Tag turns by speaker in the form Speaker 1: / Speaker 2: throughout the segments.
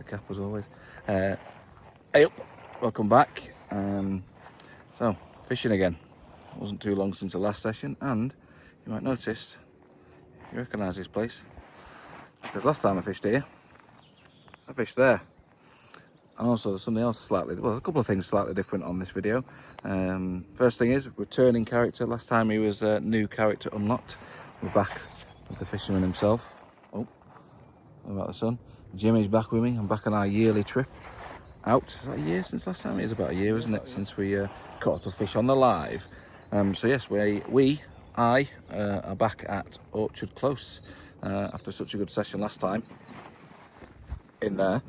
Speaker 1: cap as always. Hey up, welcome back. So, fishing again. It wasn't too long since the last session, and you might notice, you recognise this place, because last time I fished here, I fished there. And also there's something else slightly, well, a couple of things slightly different on this video. First thing is, returning character. Last time he was a new character unlocked. We're back with the fisherman himself. Oh, what about the sun? Jimmy's back with me. I'm back on our yearly trip out. Is that a year since last time? It is about a year, isn't it, since we caught a fish on the live. So yes, I are back at Orchard Close after such a good session last time in there.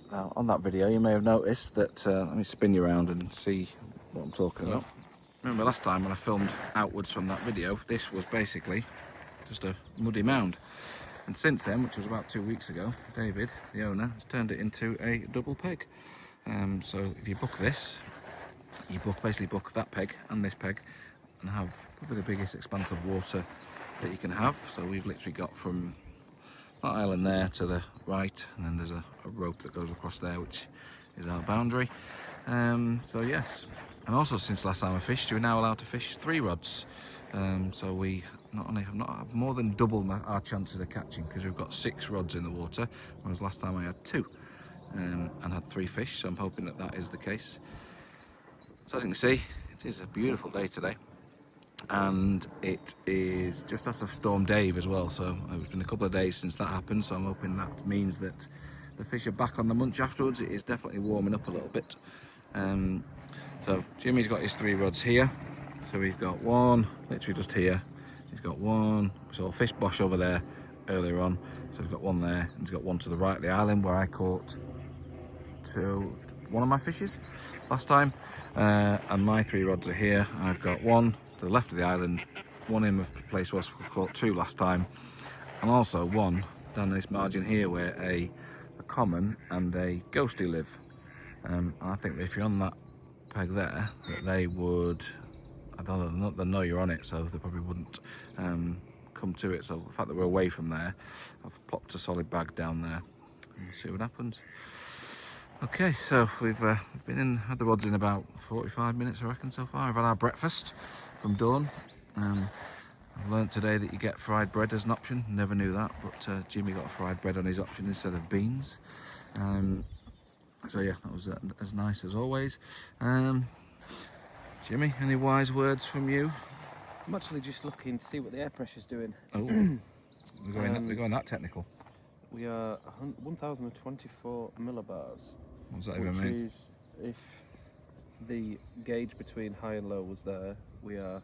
Speaker 1: Now, on that video, you may have noticed that, let me spin you around and see what I'm talking about. Remember last time when I filmed outwards from that video, this was basically just a muddy mound. And since then, which was about 2 weeks ago, David, the owner, has turned it into a double peg. So if you book this, you basically book that peg and this peg and have probably the biggest expanse of water that you can have. So we've literally got from that island there to the right, and then there's a rope that goes across there, which is our boundary. So yes, and also since last time I fished, you're now allowed to fish 3 rods. So we not only have more than double our chances of catching, because we've got 6 rods in the water, whereas last time I had 2 and had 3 fish. So I'm hoping that that is the case. So as you can see, it is a beautiful day today. And it is just after Storm Dave as well, so it's been a couple of days since that happened, so I'm hoping that means that the fish are back on the munch afterwards. It is definitely warming up a little bit. So Jimmy's got his 3 rods here, so he's got one literally just here, he's got one, so a fish bosh over there earlier on, so he's got one there, and he's got one to the right of the island where I caught one of my fishes last time, and my 3 rods are here. I've got one to the left of the island, one in the place where I caught 2 last time, and also one down this margin here where a common and a ghosty live. And I think that if you're on that peg there, that they would, I don't know, they know you're on it, so they probably wouldn't come to it. So the fact that we're away from there, I've plopped a solid bag down there and we'll see what happens. Okay, so we've had the rods in about 45 minutes, I reckon, so far. I've had our breakfast from dawn. I've learnt today that you get fried bread as an option. Never knew that, but Jimmy got a fried bread on his option instead of beans. So yeah, that was as nice as always. Jimmy, any wise words from you?
Speaker 2: I'm actually just looking to see what the air pressure's doing.
Speaker 1: Oh, we're going that technical.
Speaker 2: We are 1,024 millibars.
Speaker 1: What does that even mean?
Speaker 2: Which is, if the gauge between high and low was there, we are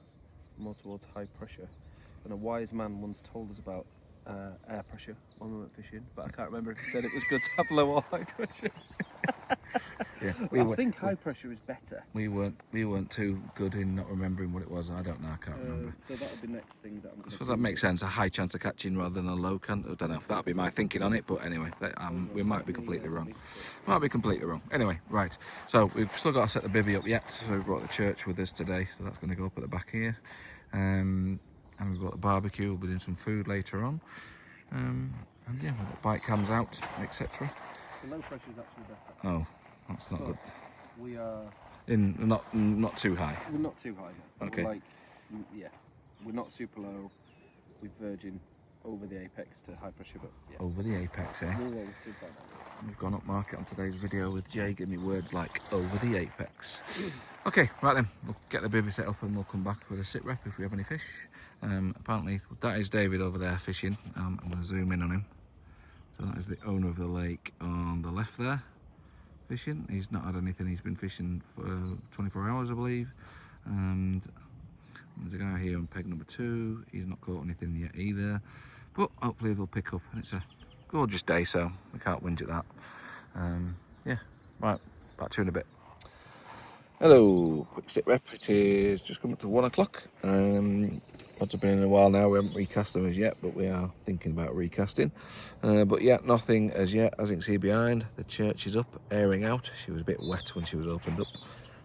Speaker 2: more towards high pressure. And a wise man once told us about air pressure when we went fishing, but I can't remember if he said it was good to have low or high pressure.
Speaker 1: Yeah,
Speaker 2: I think high pressure is better.
Speaker 1: We weren't too good in not remembering what it was. I don't know. I can't remember.
Speaker 2: So that'll be next thing that I'm going to.
Speaker 1: I suppose that makes sense. A high chance of catching rather than a low. I don't know. That'll be my thinking on it. But anyway, we might be completely wrong. Might be completely wrong. Anyway, right. So we've still got to set the bivvy up yet. So we brought the church with us today. So that's going to go up at the back here. And we've got the barbecue. We'll be doing some food later on. And yeah, we've got bike cams out, etc.
Speaker 2: So low pressure is actually better.
Speaker 1: Oh, that's not good.
Speaker 2: We are
Speaker 1: not too high.
Speaker 2: We're not too high.
Speaker 1: Okay.
Speaker 2: Yeah, we're not super low. We're verging over the apex to high pressure, but yeah.
Speaker 1: Over the apex, eh?
Speaker 2: We're super high.
Speaker 1: We've gone up market on today's video with Jay giving me words like over the apex. Okay, right then, we'll get the bivvy set up and we'll come back with a sit rep if we have any fish. Apparently, that is David over there fishing. I'm going to zoom in on him. So that is the owner of the lake on the left there, fishing. He's not had anything, he's been fishing for 24 hours, I believe. And there's a guy here on peg number 2. He's not caught anything yet either. But hopefully they'll pick up, and it's a gorgeous day, so we can't whinge at that. Yeah, right, back to you in a bit. Hello, quick sit rep. It is just coming up to 1 o'clock. Rods have been in a while now. We haven't recast them as yet, but we are thinking about recasting. But yeah, nothing as yet. As you can see behind, the church is up, airing out. She was a bit wet when she was opened up.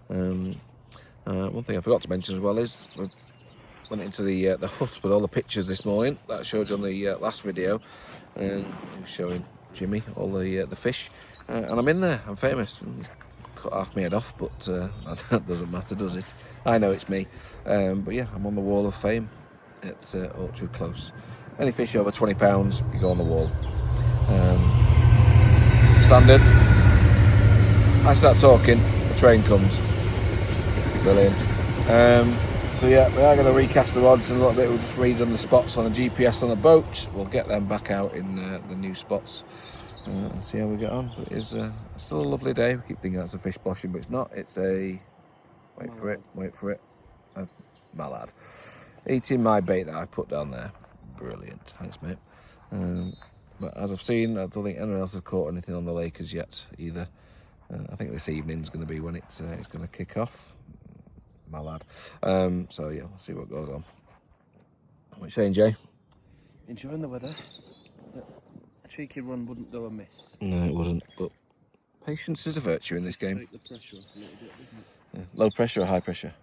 Speaker 1: One thing I forgot to mention as well is we went into the hut with all the pictures this morning that I showed you on the last video, and it was showing Jimmy all the fish, and I'm in there. I'm famous. Cut half my head off, but that doesn't matter, does it? I know it's me. But yeah, I'm on the wall of fame at Orchard Close. Any fish over £20, you go on the wall. Standard. I start talking, the train comes. Brilliant. So yeah, we are going to recast the rods in a little bit. We'll just read on the spots on the GPS on the boat. We'll get them back out in the new spots and see how we get on. But it is still a lovely day. We keep thinking that's a fish boshing, but it's not. It's a wait for it, a mallard eating my bait that I put down there. Brilliant, thanks mate. But as I've seen, I don't think anyone else has caught anything on the lake as yet either. I think this evening's going to be when it's going to kick off. Mallard. So yeah, we'll see what goes on. What are you saying, Jay?
Speaker 2: Enjoying the weather. A cheeky run wouldn't go amiss.
Speaker 1: No, it wouldn't. But patience is a virtue in this game.
Speaker 2: Take the pressure off a little bit, doesn't it?
Speaker 1: Yeah. Low pressure or high pressure?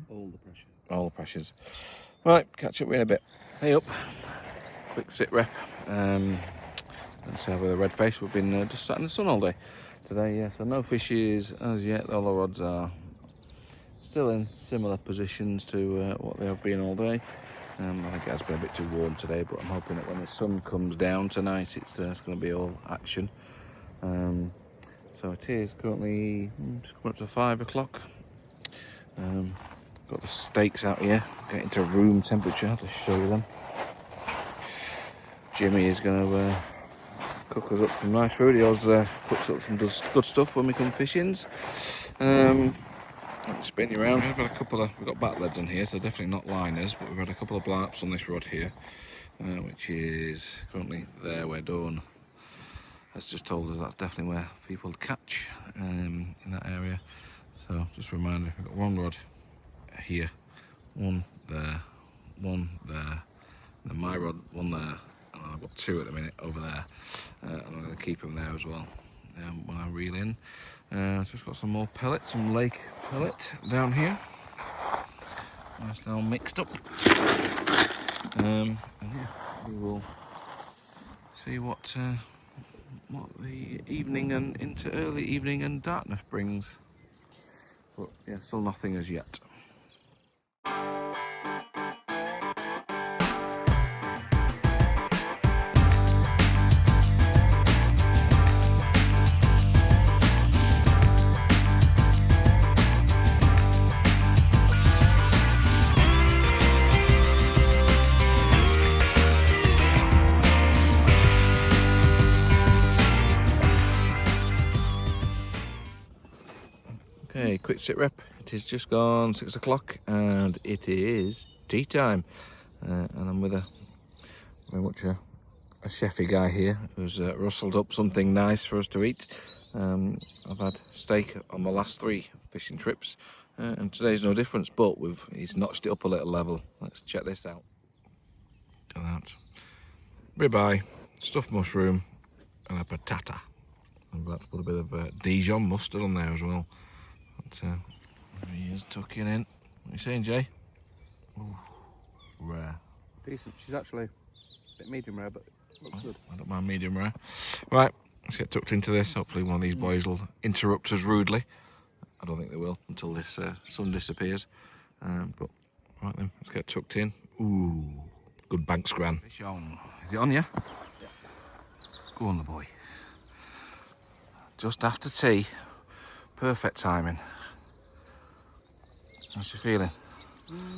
Speaker 2: All the pressure.
Speaker 1: All the pressures. Right, catch up with you in a bit. Hey up. Quick sit rep. Let's have a red face. We've been just sat in the sun all day today. Yeah, so no fishes as yet. All the rods are still in similar positions to what they have been all day. I think it has been a bit too warm today, but I'm hoping that when the sun comes down tonight, it's going to be all action. So it is currently just coming up to 5 o'clock. Got the steaks out here, getting to room temperature. I'll just show you them. Jimmy is going to cook us up some nice food. He always cooks up some good stuff when we come fishing. Spin you around. We've had a couple of, we've got bat leads on here, so definitely not liners, but we've had a couple of blarps on this rod here, which is currently there where Dawn has just told us that's definitely where people catch in that area. So just a reminder, we've got one rod here, one there, and then my rod, one there, and I've got two at the minute over there, and I'm going to keep them there as well when I reel in. So we've got some more pellets, some lake pellet down here. Nice little mixed up. And yeah, we will see what the evening and into early evening and darkness brings. But yeah, still nothing as yet. Okay, quick sit rep. It is just gone 6 o'clock and it is tea time. And I'm with very much a chefy guy here who's rustled up something nice for us to eat. I've had steak on my last 3 fishing trips and today's no difference, but he's notched it up a little level. Let's check this out. Look at that. Ribeye, stuffed mushroom and a patata. I'm about to put a bit of Dijon mustard on there as well. But, he is tucking in. What are you saying, Jay? Ooh, rare.
Speaker 2: Decent. She's actually a bit medium rare, but looks good.
Speaker 1: I don't mind medium rare. Right, let's get tucked into this. Hopefully one of these boys will interrupt us rudely. I don't think they will until this sun disappears. But right then, let's get tucked in. Ooh, good bank scran. Fish on. Is it on, yeah?
Speaker 2: Yeah.
Speaker 1: Go on, the boy. Just after tea. Perfect timing. How's you feeling?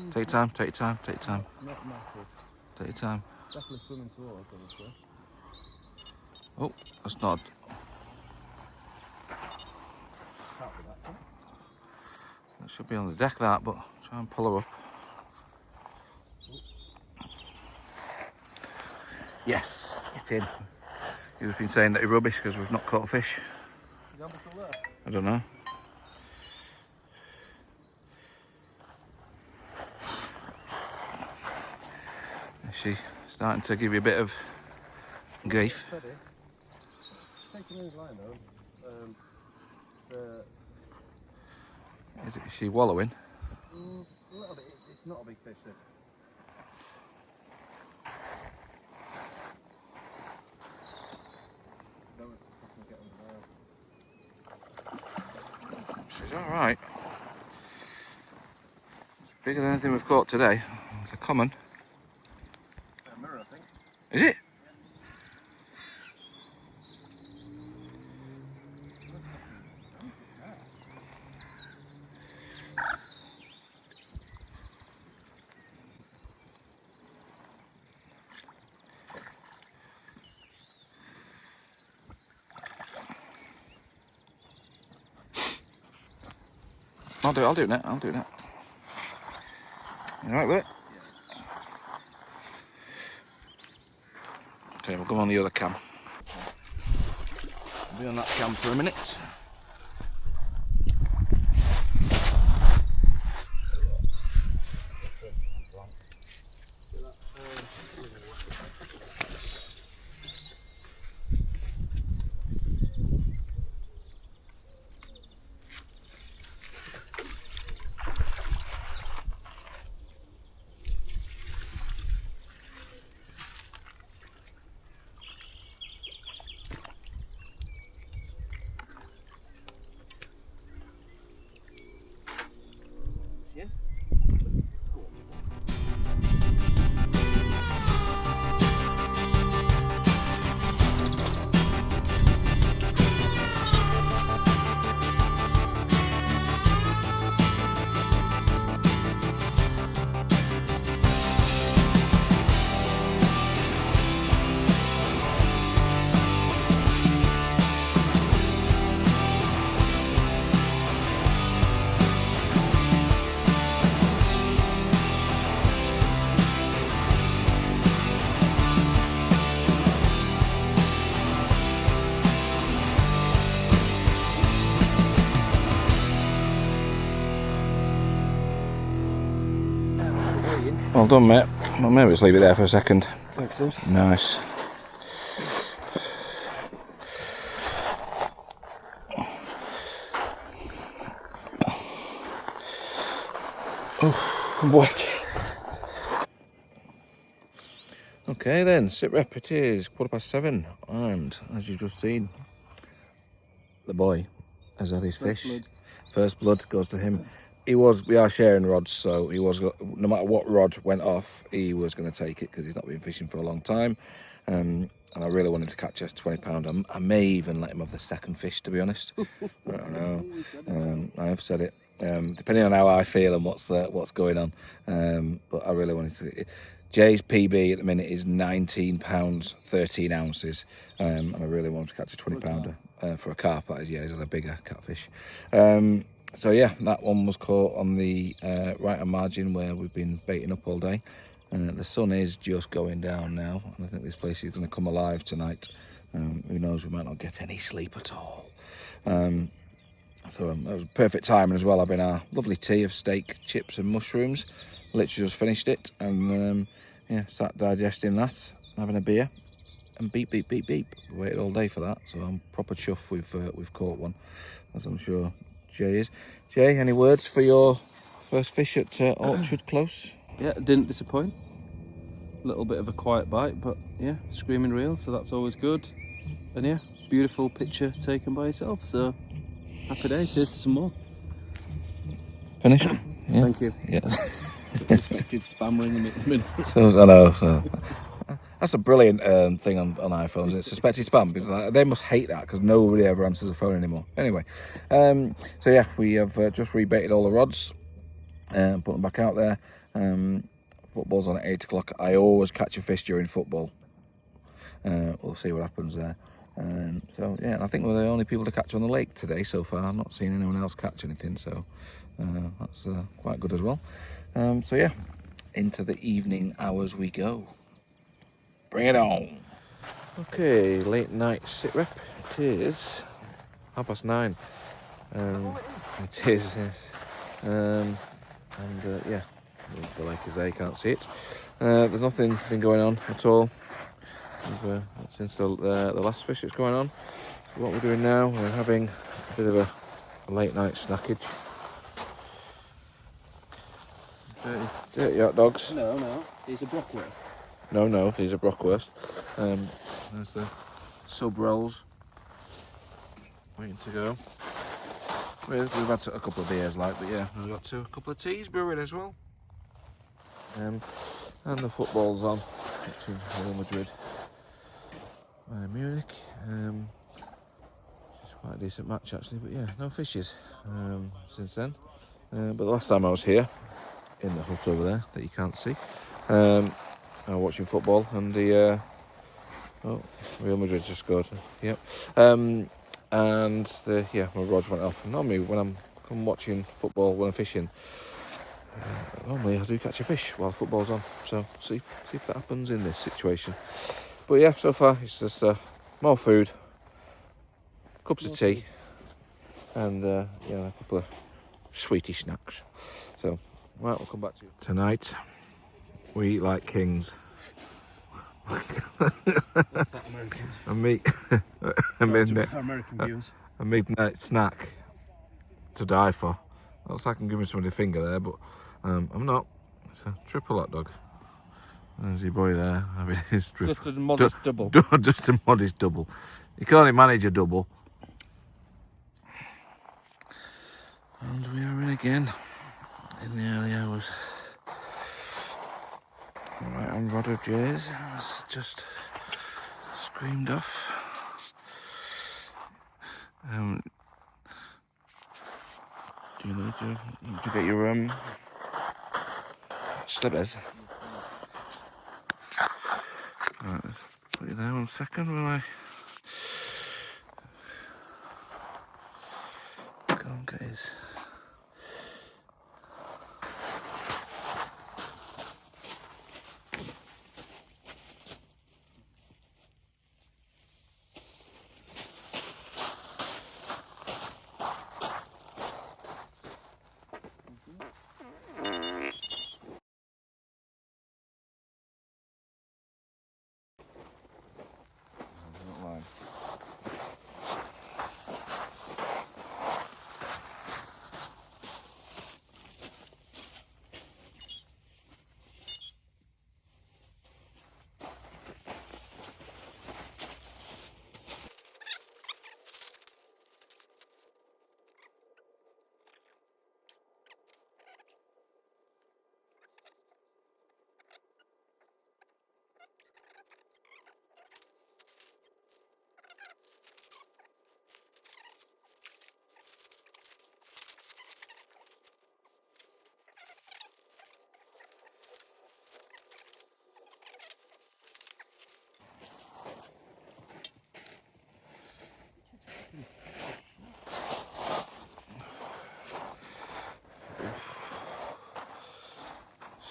Speaker 1: Take your time, take your time, take your time.
Speaker 2: Not massive.
Speaker 1: Take your time.
Speaker 2: Definitely swimming towards, honestly.
Speaker 1: Oh, that's not. That should be on the deck, that, but try and pull her up. Yes, it's in. You've been saying that you're rubbish because we've not caught a fish.
Speaker 2: Is Amber still there?
Speaker 1: I don't know. Is she starting to give you a bit of grief?
Speaker 2: Taking his line though.
Speaker 1: Is she wallowing?
Speaker 2: A little bit. It's not a big fish. This.
Speaker 1: alright. Bigger than anything we've caught today. It's a common.
Speaker 2: A mirror, I think.
Speaker 1: Is it? I'll do it now. I'll do it now. You alright with it? Okay, we'll go on the other cam. I'll be on that cam for a minute. Well done, mate. Well, maybe let's leave it there for a second.
Speaker 2: Thanks, dude.
Speaker 1: Nice.
Speaker 2: Oh, I'm wet.
Speaker 1: Okay then, sit rep it is, 7:15, and as you've just seen, the boy has had his
Speaker 2: First
Speaker 1: fish.
Speaker 2: blood.
Speaker 1: First blood goes to him. We are sharing rods, so no matter what rod went off, he was going to take it because he's not been fishing for a long time. And I really wanted to catch a 20-pounder. I may even let him have the second fish, to be honest. I don't know. I have said it. Depending on how I feel and what's going on. But I really wanted to. Jay's PB at the minute is 19 pounds 13 ounces, and I really wanted to catch a 20-pounder for a carp. That is, yeah, he's on a bigger catfish. So yeah, that one was caught on the right hand margin where we've been baiting up all day. The sun is just going down now, and I think this place is going to come alive tonight. Who knows, we might not get any sleep at all. So that was perfect timing as well, having our lovely tea of steak, chips and mushrooms. Literally just finished it, and yeah, sat digesting that, having a beer, and beep beep beep beep. Waited all day for that, so I'm proper chuffed we've caught one, as I'm sure Jay is. Jay, any words for your first fish at Orchard Close?
Speaker 2: Yeah, didn't disappoint. A little bit of a quiet bite, but yeah, screaming reel, so that's always good. And yeah, beautiful picture taken by yourself, so happy days. Here's some more.
Speaker 1: Finished? Yeah.
Speaker 2: Thank you.
Speaker 1: Yes.
Speaker 2: Suspected spam ring a minute.
Speaker 1: So I know. So that's a brilliant thing on iPhones. It's suspected spam because they must hate that because nobody ever answers the phone anymore. Anyway, so yeah, we have just rebaited all the rods and put them back out there. Football's on at 8 o'clock. I always catch a fish during football. We'll see what happens there. So yeah, I think we're the only people to catch on the lake today so far. I'm not seeing anyone else catch anything, so that's quite good as well. So yeah, into the evening hours we go. Bring it on. Okay, late night sit rep. It is 9:30. It is, yes. Yeah, the lake is there, you can't see it. There's nothing been going on at all since the last fish that's going on. So what we're doing now, we're having a bit of a late night snackage. Dirty hot dogs.
Speaker 2: No, these are brockwurst.
Speaker 1: No, these are brockwurst. There's the sub rolls waiting to go. We've had a couple of beers, like, but yeah, we've got a couple of teas brewing as well. And the football's on between Real Madrid and Munich. It's quite a decent match actually, but yeah, no fishes since then. But the last time I was here, in the hut over there that you can't see, I was watching football, and the Real Madrid just scored. Yep. And my rods went off. And normally when I'm watching football, when I'm fishing, normally I do catch a fish while football's on. So see if that happens in this situation. But yeah, so far it's just more food, cups of tea, and a couple of sweetie snacks. So right, we'll come back to you. Tonight we eat like kings. a midnight snack to die for. Looks like I'm giving somebody a finger there, but I'm not. It's a triple hot dog. There's your boy there having his triple.
Speaker 2: Just a modest double.
Speaker 1: Just a modest double. You can't manage a double. And we are in again in the early hours. Right on rod of Jay's. It's just screamed off. Do you need to get your slippers? Right, let's put you there 1 second while I go and get his.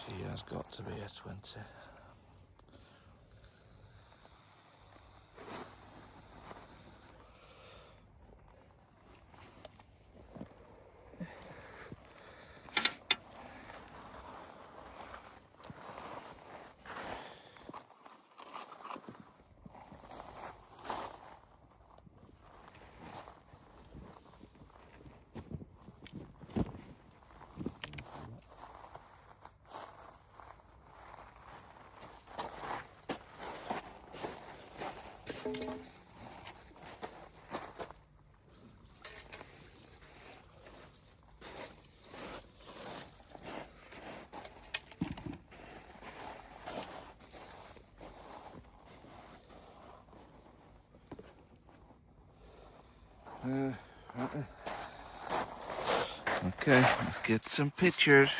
Speaker 1: She has got to be a 20. Okay, let's get some pictures.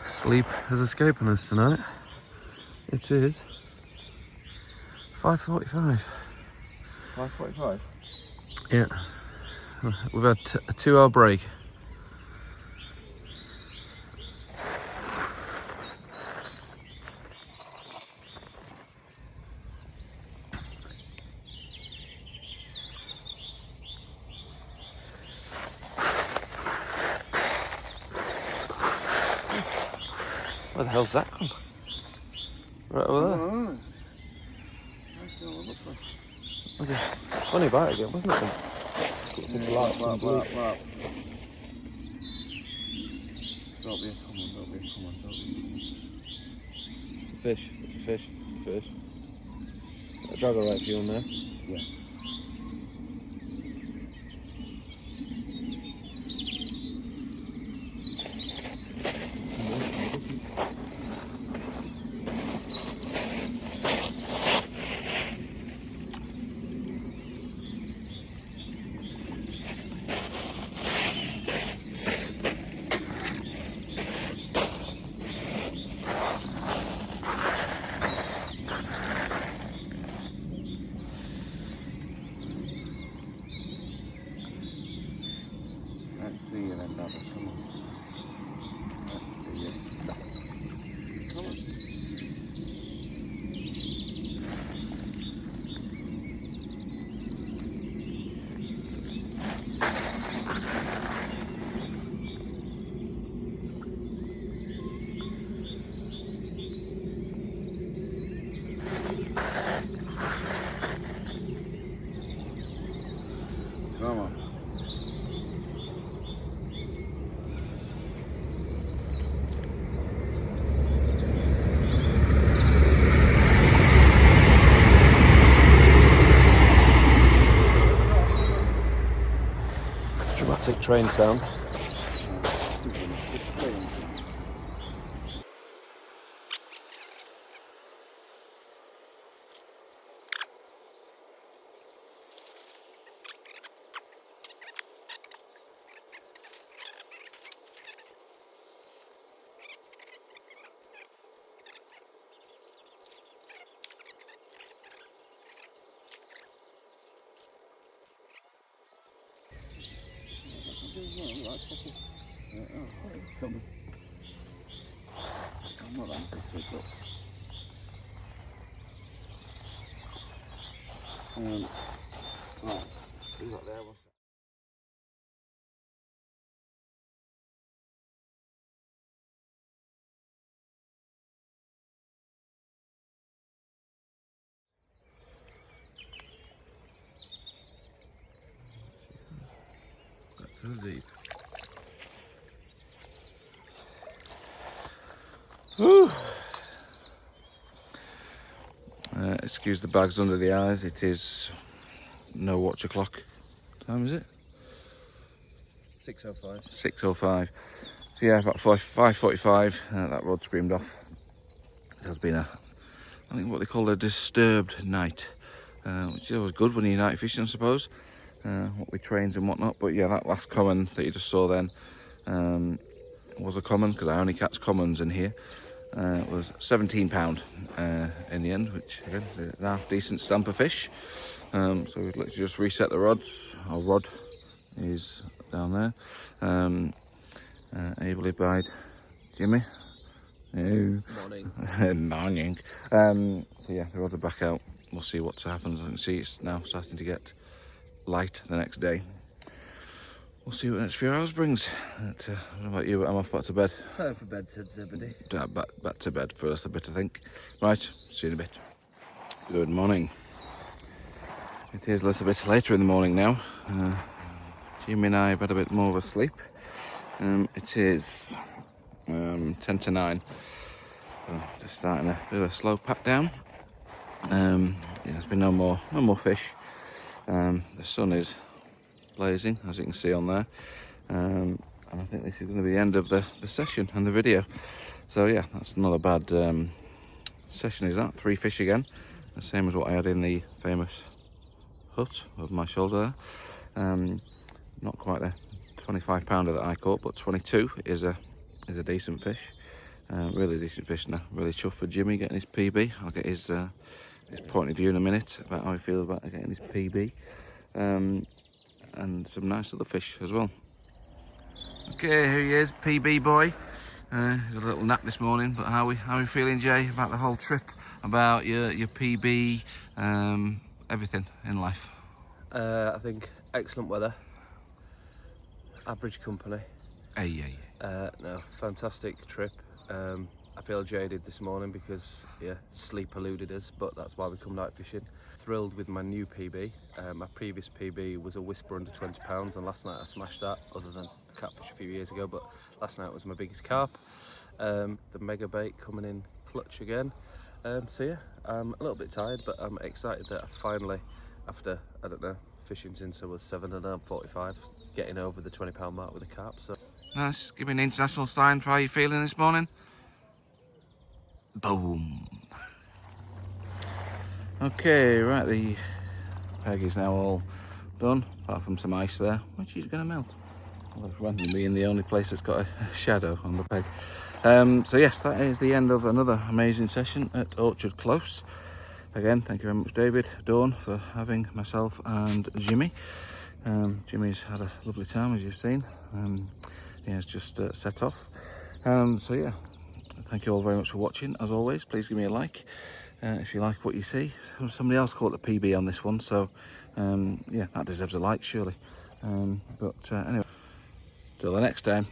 Speaker 2: Sleep is escaping us tonight. It is 5:45.
Speaker 1: 5:45.
Speaker 2: Yeah, we've had a 2-hour break. the hell's that gone? Right over there.
Speaker 1: Oh,
Speaker 2: Was a funny bite again, wasn't it?
Speaker 1: Bark. Don't be a common, don't be a common, don't be a common.
Speaker 2: Fish, it's a fish, fish. A drag alright for you on there?
Speaker 1: Yeah. Let's see you then, Dabba. Come on. Let's see you. Come on. Come on.
Speaker 2: Dramatic train sound.
Speaker 1: Come on. I'm not that big, pick up. Right, who's up there? What's that? That's too deep.
Speaker 2: Whew.
Speaker 1: Excuse the bags under the eyes. It is no watch o'clock. What time is it?
Speaker 2: 6:05.
Speaker 1: 6:05. So yeah, about 5:45. That rod screamed off. It has been I think what they call a disturbed night, which is always good when you're night fishing, I suppose. What with trains and whatnot. But yeah, that last common that you just saw then was a common, because I only catch commons in here. It was £17 in the end, which again is a half decent stamp of fish. So we'd literally just reset the rods. Our rod is down there. Ably buyed Jimmy. No.
Speaker 2: Morning.
Speaker 1: Morning. So yeah, the rods are back out. We'll see what happens. I can see it's now starting to get light the next day. We'll see what the next few hours brings. What about you? I'm off back to bed.
Speaker 2: Time for bed, said Zebedee.
Speaker 1: Back to bed for a little bit, I think. Right, see you in a bit. Good morning. It is a little bit later in the morning now. Jimmy and I have had a bit more of a sleep. It is 10 to 9. So just starting a bit of a slow pack down. Yeah, there's been no more fish. The sun is blazing, as you can see on there. And I think this is going to be the end of the session and the video. So yeah, that's not a bad session, is that? 3 fish again, the same as what I had in the famous hut over my shoulder there. Not quite the 25 pounder that I caught, but 22 is a decent fish. Really decent fish now. Really chuffed for Jimmy getting his PB. I'll get his point of view in a minute about how he feels about getting his PB. And some nice little fish as well. Okay, here he is, PB boy. He's a little nap this morning, but how are we feeling, Jay, about the whole trip, about your PB, everything in life?
Speaker 2: I think excellent weather, average company.
Speaker 1: Hey.
Speaker 2: No, fantastic trip. I feel jaded this morning because sleep eluded us, but that's why we come night fishing. Thrilled with my new PB. My previous PB was a whisper under 20 pounds, and last night I smashed that, other than catfish a few years ago, but last night was my biggest carp. The mega bait coming in clutch again. So yeah, I'm a little bit tired, but I'm excited that I finally, after, I don't know, fishing since I was 7 and I'm 45, getting over the 20 pound mark with a carp. So
Speaker 1: Nice. Give me an international sign for how you're feeling this morning. Boom. Okay, right, the peg is now all done, apart from some ice there, which is going to melt. Well, randomly being the only place that's got a shadow on the peg. So yes, that is the end of another amazing session at Orchard Close. Again, thank you very much, David, Dawn, for having myself and Jimmy. Jimmy's had a lovely time, as you've seen. He has just set off. So yeah, thank you all very much for watching. As always, please give me a like if you like what you see. Somebody else caught the PB on this one, so yeah, that deserves a like, surely. But anyway, till the next time.